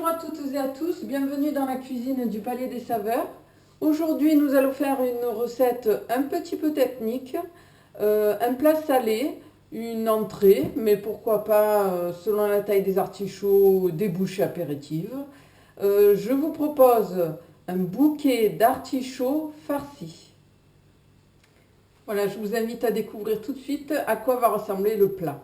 Bonjour à toutes et à tous, bienvenue dans la cuisine du Palais des Saveurs. Aujourd'hui nous allons faire une recette un petit peu technique, un plat salé, une entrée, mais pourquoi pas selon la taille des artichauts, des bouchées apéritives. Je vous propose un bouquet d'artichauts farcis. Voilà, je vous invite à découvrir tout de suite à quoi va ressembler le plat.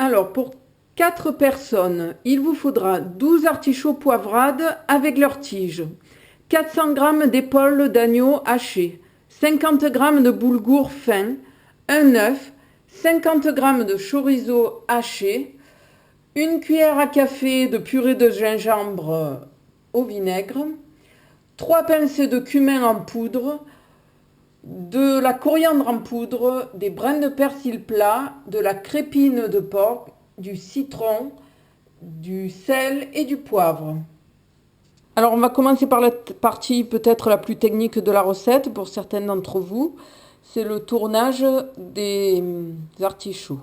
Alors, pour 4 personnes, il vous faudra 12 artichauts poivrades avec leurs tiges, 400 g d'épaules d'agneau hachées, 50 g de boulgour fin, un œuf, 50 g de chorizo haché, une cuillère à café de purée de gingembre au vinaigre, 3 pincées de cumin en poudre, de la coriandre en poudre, des brins de persil plat, de la crépine de porc, du citron, du sel et du poivre. Alors on va commencer par la partie peut-être la plus technique de la recette pour certains d'entre vous. C'est le tournage des artichauts.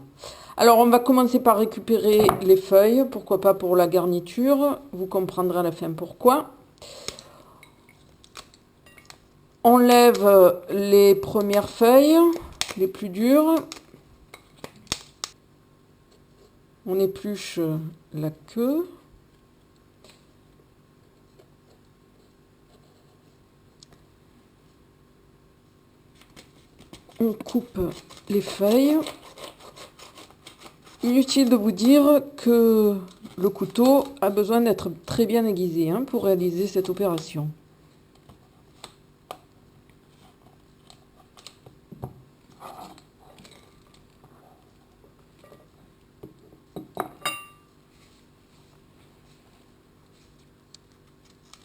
Alors on va commencer par récupérer les feuilles, pourquoi pas pour la garniture, vous comprendrez à la fin pourquoi. On lève les premières feuilles, les plus dures. On épluche la queue. On coupe les feuilles. Inutile de vous dire que le couteau a besoin d'être très bien aiguisé pour réaliser cette opération.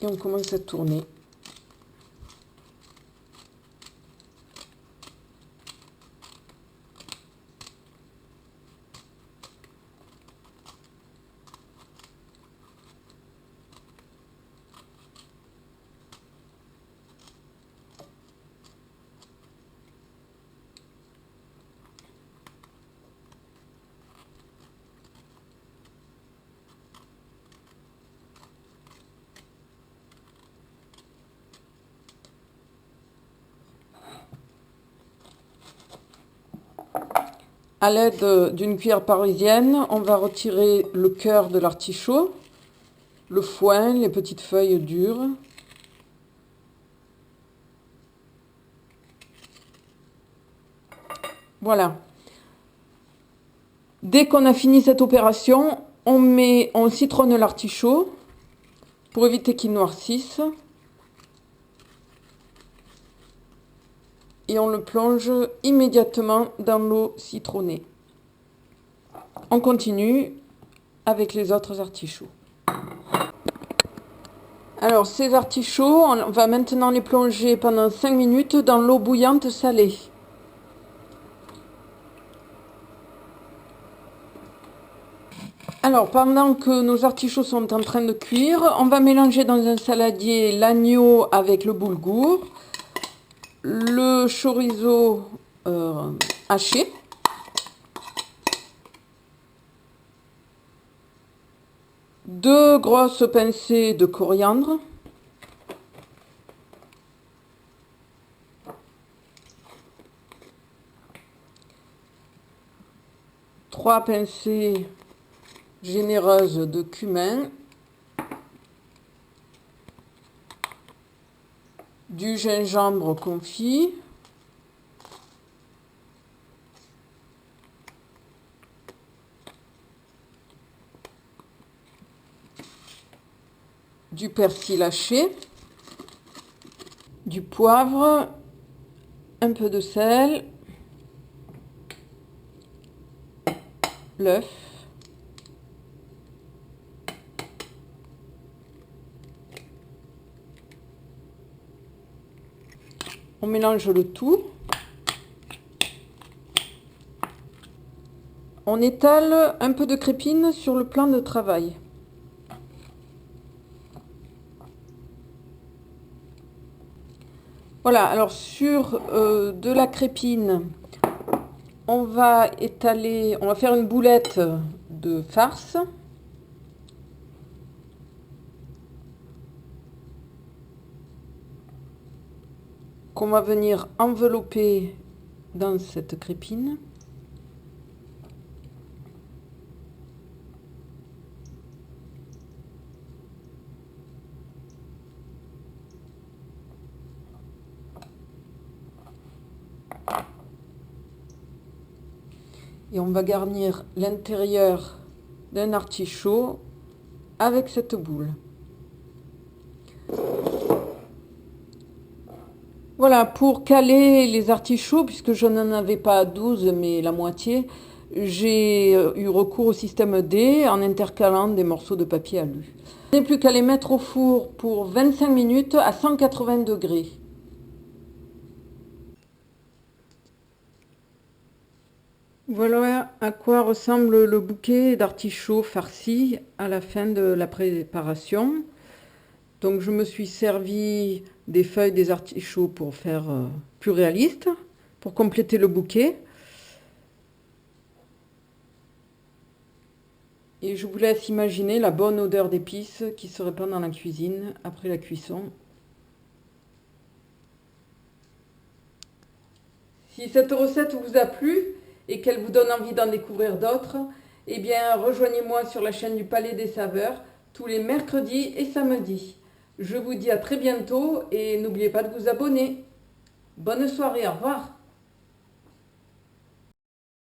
Et on commence à tourner. À l'aide d'une cuillère parisienne, on va retirer le cœur de l'artichaut, le foin, les petites feuilles dures. Voilà. Dès qu'on a fini cette opération, on citronne l'artichaut pour éviter qu'il noircisse. Et on le plonge immédiatement dans l'eau citronnée. On continue avec les autres artichauts. Alors ces artichauts, on va maintenant les plonger pendant 5 minutes dans l'eau bouillante salée. Alors pendant que nos artichauts sont en train de cuire, on va mélanger dans un saladier l'agneau avec le boulgour, le chorizo haché, deux grosses pincées de coriandre, trois pincées généreuses de cumin, du gingembre confit, du persil haché, du poivre, un peu de sel, l'œuf, on mélange le tout. On étale un peu de crépine sur le plan de travail. Voilà, alors sur de la crépine, on va faire une boulette de farce. Qu'on va venir envelopper dans cette crépine. Et on va garnir l'intérieur d'un artichaut avec cette boule. Voilà, pour caler les artichauts, puisque je n'en avais pas 12 mais la moitié, j'ai eu recours au système D en intercalant des morceaux de papier alu. Il n'est plus qu'à les mettre au four pour 25 minutes à 180 degrés. Voilà à quoi ressemble le bouquet d'artichauts farcis à la fin de la préparation. Donc je me suis servi des feuilles des artichauts pour faire plus réaliste, pour compléter le bouquet. Et je vous laisse imaginer la bonne odeur d'épices qui se répand dans la cuisine après la cuisson. Si cette recette vous a plu et qu'elle vous donne envie d'en découvrir d'autres, eh bien rejoignez-moi sur la chaîne du Palais des Saveurs tous les mercredis et samedis. Je vous dis à très bientôt et n'oubliez pas de vous abonner. Bonne soirée, au revoir.